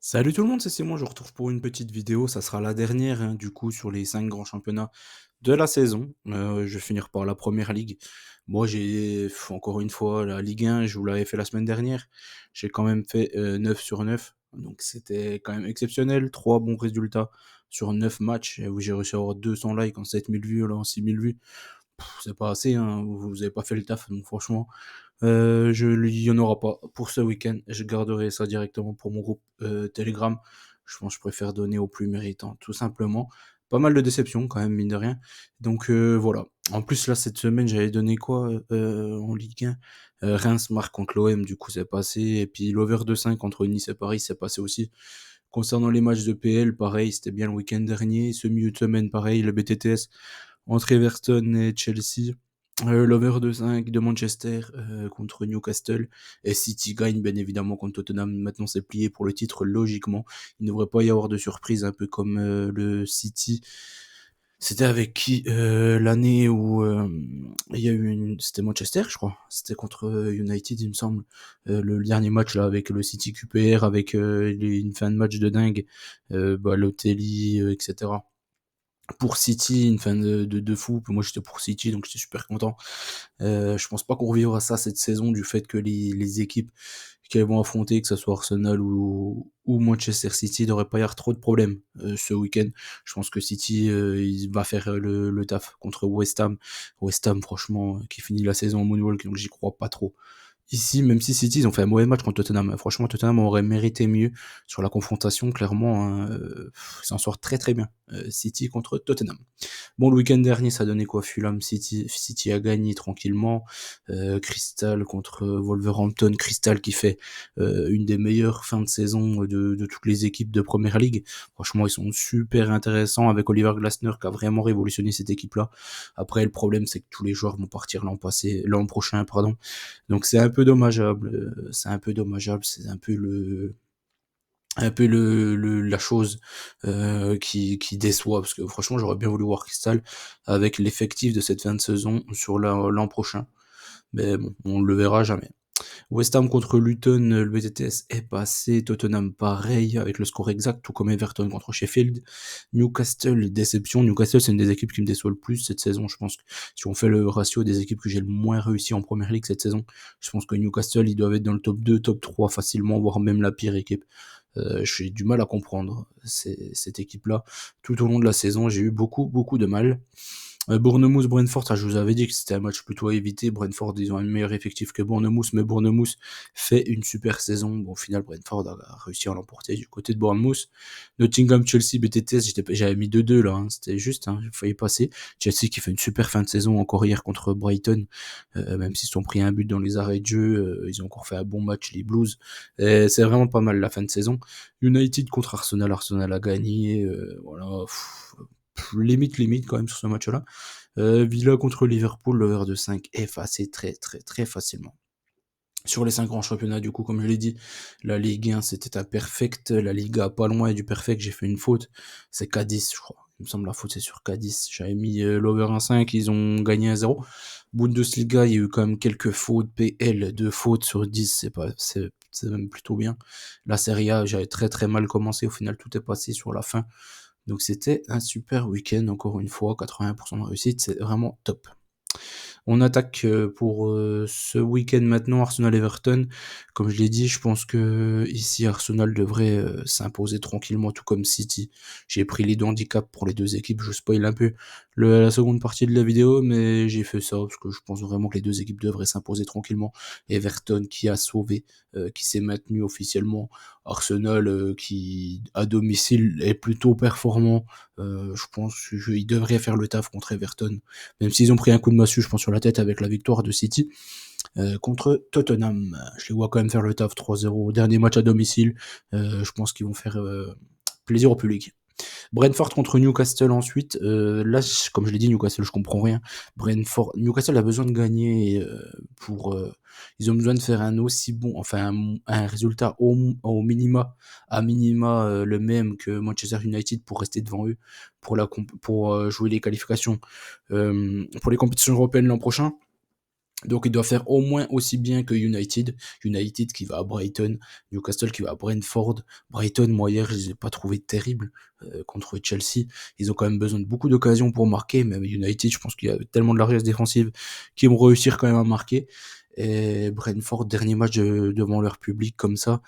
Salut tout le monde, c'est Simon, je vous retrouve pour une petite vidéo, ça sera la dernière du coup sur les 5 grands championnats de la saison. Je vais finir par la première ligue. Moi encore une fois, la Ligue 1, je vous l'avais fait la semaine dernière, j'ai quand même fait 9 sur 9, donc c'était quand même exceptionnel, 3 bons résultats sur 9 matchs, où j'ai réussi à avoir 200 likes en 7000 vues, là en 6000 vues. C'est pas assez, hein, vous avez pas fait le taf, donc franchement, il y en aura pas pour ce week-end. Je garderai ça directement pour mon groupe Telegram. Je pense que je préfère donner aux plus méritants, tout simplement. Pas mal de déceptions quand même, mine de rien. Donc voilà. En plus, là, cette semaine, j'avais donné quoi en Ligue 1? Reims marque contre l'OM, du coup, c'est passé. Et puis l'over de 5 entre Nice et Paris, c'est passé aussi. Concernant les matchs de PL, pareil, c'était bien le week-end dernier. Ce milieu de semaine, pareil, le BTTS entre Everton et Chelsea. L'over de 5 de Manchester contre Newcastle. Et City gagne bien évidemment contre Tottenham. Maintenant c'est plié pour le titre logiquement. Il ne devrait pas y avoir de surprise, un peu comme le City. C'était avec qui l'année où il y a eu une... C'était Manchester, je crois. C'était contre United, il me semble. Le dernier match là avec le City QPR, avec une fin de match de dingue. Balotelli, etc. Pour City, une fin de fou. Moi j'étais pour City, donc j'étais super content. Je pense pas qu'on revivra ça cette saison, du fait que les équipes qu'elles vont affronter, que ce soit Arsenal ou Manchester City, il devrait pas y avoir trop de problèmes ce week-end. Je pense que City il va faire le taf contre West Ham. West Ham, franchement, qui finit la saison en moonwalk, donc j'y crois pas trop. Ici, même si City, ils ont fait un mauvais match contre Tottenham. Franchement, Tottenham aurait mérité mieux sur la confrontation, clairement. Hein, ils s'en sortent très très bien. City contre Tottenham. Bon, le week-end dernier, ça donnait quoi? Fulham City. City a gagné tranquillement. Crystal contre Wolverhampton. Crystal qui fait une des meilleures fins de saison de toutes les équipes de Première League. Franchement, ils sont super intéressants avec Oliver Glasner qui a vraiment révolutionné cette équipe-là. Après, le problème, c'est que tous les joueurs vont partir l'an prochain, pardon. Donc c'est un peu dommageable. C'est un peu dommageable. C'est la chose qui déçoit, parce que franchement j'aurais bien voulu voir Crystal avec l'effectif de cette fin de saison sur l'an prochain, mais bon, on le verra jamais. West Ham contre Luton, le BTTS est passé. Tottenham pareil avec le score exact, tout comme Everton contre Sheffield. Newcastle, déception. Newcastle, c'est une des équipes qui me déçoit le plus cette saison. Je pense que si on fait le ratio des équipes que j'ai le moins réussi en première ligue cette saison, je pense que Newcastle, ils doivent être dans le top 2, top 3 facilement, voire même la pire équipe. J'ai du mal à comprendre cette équipe-là. Tout au long de la saison, j'ai eu beaucoup de mal. Bournemouth-Brentford, ça je vous avais dit que c'était un match plutôt à éviter. Brentford, ils ont un meilleur effectif que Bournemouth, mais Bournemouth fait une super saison. Bon, au final, Brentford a réussi à l'emporter du côté de Bournemouth. Nottingham-Chelsea, BTTS, j'avais mis 2-2 là, hein, c'était juste, hein, il fallait passer. Chelsea qui fait une super fin de saison encore hier contre Brighton, même s'ils ont pris un but dans les arrêts de jeu, ils ont encore fait un bon match, les Blues. Et c'est vraiment pas mal la fin de saison. United contre Arsenal, Arsenal a gagné, voilà. Limite quand même sur ce match-là. Villa contre Liverpool, l'over de 5 effacé très facilement. Sur les 5 grands championnats, du coup, comme je l'ai dit, la Ligue 1 c'était un perfect, la Liga pas loin du perfect, j'ai fait une faute, c'est Cadiz, je crois. Il me semble la faute c'est sur Cadiz. J'avais mis l'over 1,5, ils ont gagné 1-0. Bundesliga, il y a eu quand même quelques fautes, PL, 2 fautes sur 10, c'est même plutôt bien. La Serie A, j'avais très mal commencé, au final tout est passé sur la fin. Donc c'était un super week-end, encore une fois, 80% de réussite, c'est vraiment top. On attaque pour ce week-end maintenant, Arsenal-Everton. Comme je l'ai dit, je pense que ici Arsenal devrait s'imposer tranquillement, tout comme City. J'ai pris les deux handicaps pour les deux équipes, je spoil un peu la seconde partie de la vidéo, mais j'ai fait ça parce que je pense vraiment que les deux équipes devraient s'imposer tranquillement. Everton qui a sauvé, qui s'est maintenu officiellement. Arsenal qui à domicile est plutôt performant. Je pense qu'il devrait faire le taf contre Everton, même s'ils ont pris un coup de massue, je pense, sur la tête avec la victoire de City contre Tottenham. Je les vois quand même faire le taf 3-0. Dernier match à domicile. Je pense qu'ils vont faire plaisir au public. Brentford contre Newcastle ensuite. Là, comme je l'ai dit, Newcastle, je comprends rien. Newcastle a besoin de gagner pour. Ils ont besoin de faire un aussi bon, enfin un résultat au minima, à minima le même que Manchester United pour rester devant eux, pour jouer les qualifications pour les compétitions européennes l'an prochain. Donc il doit faire au moins aussi bien que United. United qui va à Brighton, Newcastle qui va à Brentford. Brighton, moi hier, je les ai pas trouvés terribles contre Chelsea. Ils ont quand même besoin de beaucoup d'occasions pour marquer. Même United, je pense qu'il y a tellement de largesse défensive qu'ils vont réussir quand même à marquer. Et Brentford, dernier match devant leur public comme ça.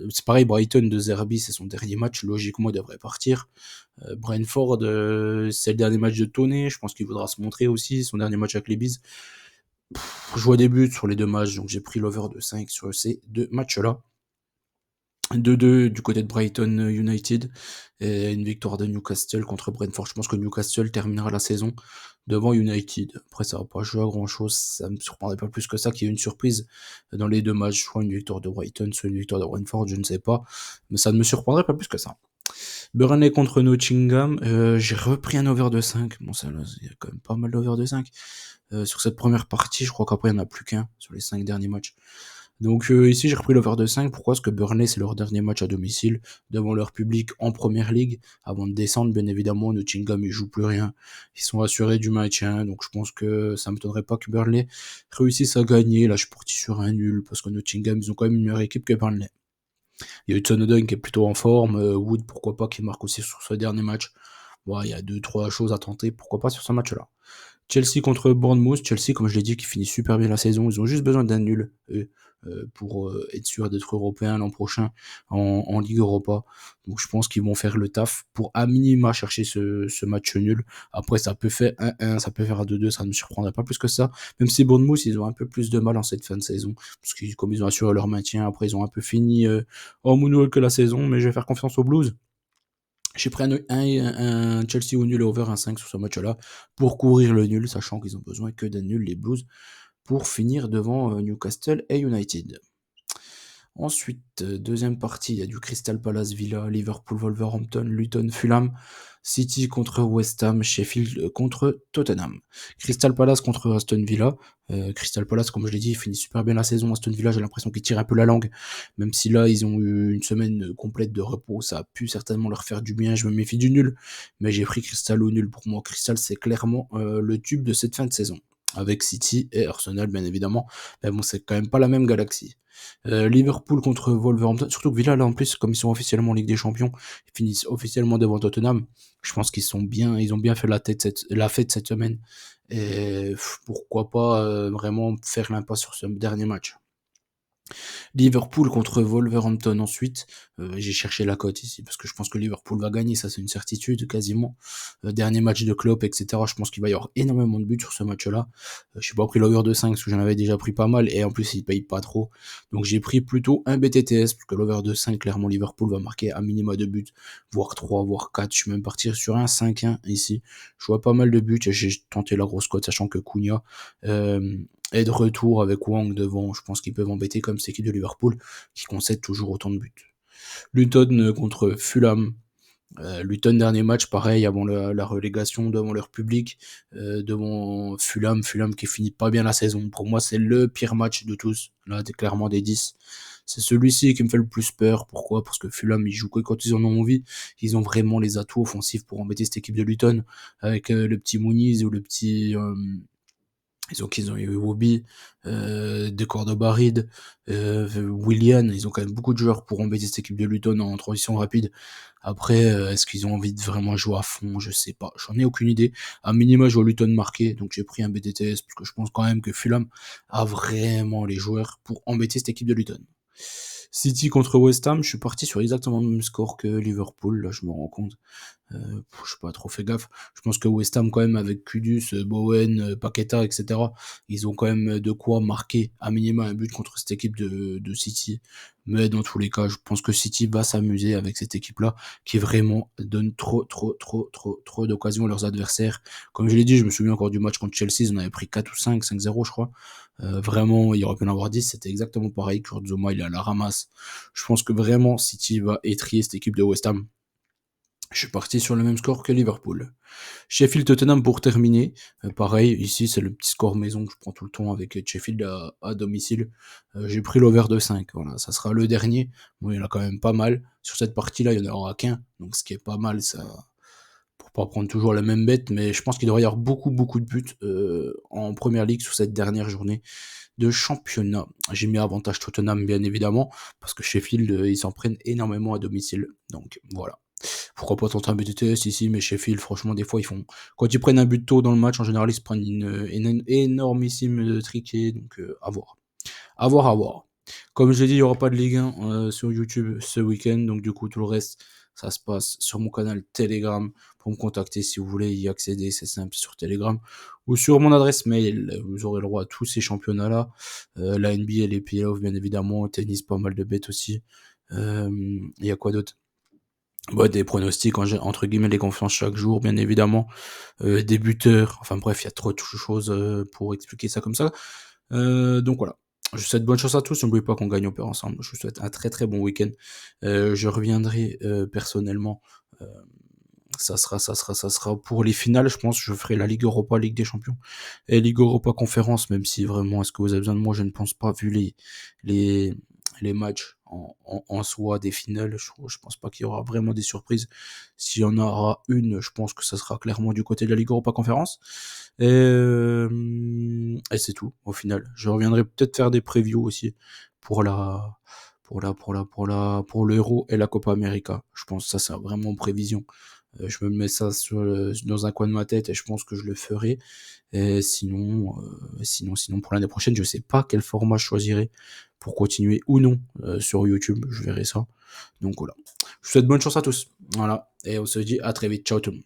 C'est pareil, Brighton de Zerbi, c'est son dernier match. Logiquement, il devrait partir. Brentford, c'est le dernier match de Toney. Je pense qu'il voudra se montrer aussi. Son dernier match avec les Bees. Je vois des buts sur les deux matchs, donc j'ai pris l'over de 5 sur ces deux matchs-là. 2-2 du côté de Brighton United et une victoire de Newcastle contre Brentford. Je pense que Newcastle terminera la saison devant United. Après, ça va pas jouer à grand chose. Ça me surprendrait pas plus que ça qu'il y ait une surprise dans les deux matchs. Soit une victoire de Brighton, soit une victoire de Brentford, je ne sais pas. Mais ça ne me surprendrait pas plus que ça. Burnley contre Nottingham. J'ai repris un over de 5. Bon, ça, là, il y a quand même pas mal d'over de 5. Sur cette première partie, je crois qu'après, il n'y en a plus qu'un sur les 5 derniers matchs. Donc ici, j'ai repris l'over de 5. Pourquoi? Parce que Burnley, c'est leur dernier match à domicile, devant leur public en première ligue, avant de descendre, bien évidemment. Nottingham, ils jouent plus rien. Ils sont assurés du maintien, donc je pense que ça ne m'étonnerait pas que Burnley réussisse à gagner. Là, je suis parti sur un nul, parce que Nottingham, ils ont quand même une meilleure équipe que Burnley. Il y a Hudson Odoi qui est plutôt en forme, Wood, pourquoi pas, qui marque aussi sur ce dernier match. Bon, il y a 2-3 choses à tenter, pourquoi pas sur ce match-là. Chelsea contre Bournemouth. Chelsea, comme je l'ai dit, qui finit super bien la saison. Ils ont juste besoin d'un nul, eux, pour être sûr d'être européens l'an prochain en Ligue Europa. Donc je pense qu'ils vont faire le taf pour à minima chercher ce match nul. Après, ça peut faire 1-1, ça peut faire 2-2, ça ne me surprendrait pas plus que ça. Même si Bournemouth, ils ont un peu plus de mal en cette fin de saison. Parce que comme ils ont assuré leur maintien, après ils ont un peu fini en moonwalk la saison. Mais je vais faire confiance aux Blues. J'ai pris un Chelsea au nul over un 5 sur ce match-là pour couvrir le nul, sachant qu'ils ont besoin que d'un nul, les Blues, pour finir devant Newcastle et United. Ensuite, deuxième partie, il y a du Crystal Palace Villa, Liverpool Wolverhampton, Luton Fulham, City contre West Ham, Sheffield contre Tottenham. Crystal Palace contre Aston Villa. Crystal Palace, comme je l'ai dit, finit super bien la saison. Aston Villa, j'ai l'impression qu'ils tirent un peu la langue, même si là, ils ont eu une semaine complète de repos. Ça a pu certainement leur faire du bien. Je me méfie du nul, mais j'ai pris Crystal au nul. Pour moi, Crystal, c'est clairement le tube de cette fin de saison. Avec City et Arsenal, bien évidemment. Mais bon, c'est quand même pas la même galaxie. Liverpool contre Wolverhampton, surtout que Villa, là, en plus, comme ils sont officiellement en Ligue des Champions, ils finissent officiellement devant Tottenham. Je pense qu'ils sont bien, ils ont bien fait la fête cette semaine. Et pourquoi pas vraiment faire l'impasse sur ce dernier match. Liverpool contre Wolverhampton ensuite. J'ai cherché la cote ici parce que je pense que Liverpool va gagner, ça c'est une certitude quasiment. Dernier match de Klopp, etc. Je pense qu'il va y avoir énormément de buts sur ce match-là. Je n'ai pas pris l'over de 5 parce que j'en avais déjà pris pas mal et en plus il paye pas trop. Donc j'ai pris plutôt un BTTS parce que l'over de 5, clairement Liverpool va marquer un minima de buts, voire 3, voire 4. Je suis même parti sur un 5-1 ici. Je vois pas mal de buts et j'ai tenté la grosse cote sachant que Cunha est de retour avec Wang devant. Je pense qu'ils peuvent embêter comme cette équipe de Liverpool qui concède toujours autant de buts. Luton contre Fulham. Luton, dernier match, pareil, avant la relégation, devant leur public, devant Fulham qui finit pas bien la saison. Pour moi, c'est le pire match de tous. Là, c'est clairement des 10. C'est celui-ci qui me fait le plus peur. Pourquoi? Parce que Fulham, ils jouent que quand ils en ont envie. Ils ont vraiment les atouts offensifs pour embêter cette équipe de Luton. Avec le petit Muniz ou le petit... ils ont eu Wobby, De Cordoba-Reed, Willian. Ils ont quand même beaucoup de joueurs pour embêter cette équipe de Luton en transition rapide. Après, est-ce qu'ils ont envie de vraiment jouer à fond? Je sais pas. J'en ai aucune idée. À minima, je vois Luton marqué, donc j'ai pris un BTTS parce que je pense quand même que Fulham a vraiment les joueurs pour embêter cette équipe de Luton. City contre West Ham, je suis parti sur exactement le même score que Liverpool, là je me rends compte. Je suis pas trop fait gaffe. Je pense que West Ham, quand même, avec Kudus, Bowen, Paqueta, etc., ils ont quand même de quoi marquer à minima un but contre cette équipe de City. Mais dans tous les cas, je pense que City va s'amuser avec cette équipe-là, qui vraiment donne trop d'occasions à leurs adversaires. Comme je l'ai dit, je me souviens encore du match contre Chelsea, ils en avaient pris 4 ou 5, 5-0, je crois. Vraiment, il aurait pu en avoir 10, c'était exactement pareil. Kurtzoma, il est à la ramasse. Je pense que vraiment, City va étrier cette équipe de West Ham. Je suis parti sur le même score que Liverpool. Sheffield-Tottenham pour terminer. Pareil, ici c'est le petit score maison que je prends tout le temps avec Sheffield à domicile. J'ai pris l'over de 5. Voilà, ça sera le dernier. Bon, il y en a quand même pas mal. Sur cette partie-là, il n'y en aura qu'un. Donc ce qui est pas mal, ça pour pas prendre toujours la même bête, mais je pense qu'il devrait y avoir beaucoup, beaucoup de buts en Première Ligue sur cette dernière journée de championnat. J'ai mis avantage Tottenham, bien évidemment, parce que Sheffield, ils s'en prennent énormément à domicile. Donc voilà. Pourquoi pas tenter un but de TS ici, mais Sheffield, franchement, des fois, ils font. Quand ils prennent un but tôt dans le match, en général, ils se prennent une énormissime triquée. Donc à voir. À voir, à voir. Comme je l'ai dit, il n'y aura pas de Ligue 1 sur YouTube ce week-end, donc du coup, tout le reste, ça se passe sur mon canal Telegram. Pour me contacter si vous voulez y accéder, c'est simple, sur Telegram. Ou sur mon adresse mail, vous aurez le droit à tous ces championnats-là. La NBA, les playoffs, bien évidemment, tennis, pas mal de bêtes aussi. Il y a quoi d'autre? Ouais, des pronostics, entre guillemets, les confiances chaque jour, bien évidemment. Des buteurs, enfin bref, il y a trop de choses pour expliquer ça comme ça. Donc voilà. Je vous souhaite bonne chance à tous. N'oubliez pas qu'on gagne au peur ensemble. Je vous souhaite un très très bon week-end. Je reviendrai personnellement. euh, ça sera pour les finales, je pense. Je ferai la Ligue Europa, Ligue des Champions et Ligue Europa Conférence, même si vraiment, est-ce que vous avez besoin de moi? Je ne pense pas, vu les, les matchs en soi des finales. Je pense pas qu'il y aura vraiment des surprises. S'il y en aura une, je pense que ça sera clairement du côté de la Ligue Europa Conférence. Et c'est tout, au final. Je reviendrai peut-être faire des previews aussi pour pour l'Euro et la Copa América. Je pense que ça, c'est vraiment en prévision. Je me mets ça dans un coin de ma tête et je pense que je le ferai. Et sinon, pour l'année prochaine, je sais pas quel format je choisirai pour continuer ou non sur YouTube. Je verrai ça. Donc voilà. Je vous souhaite bonne chance à tous. Voilà. Et on se dit à très vite. Ciao tout le monde.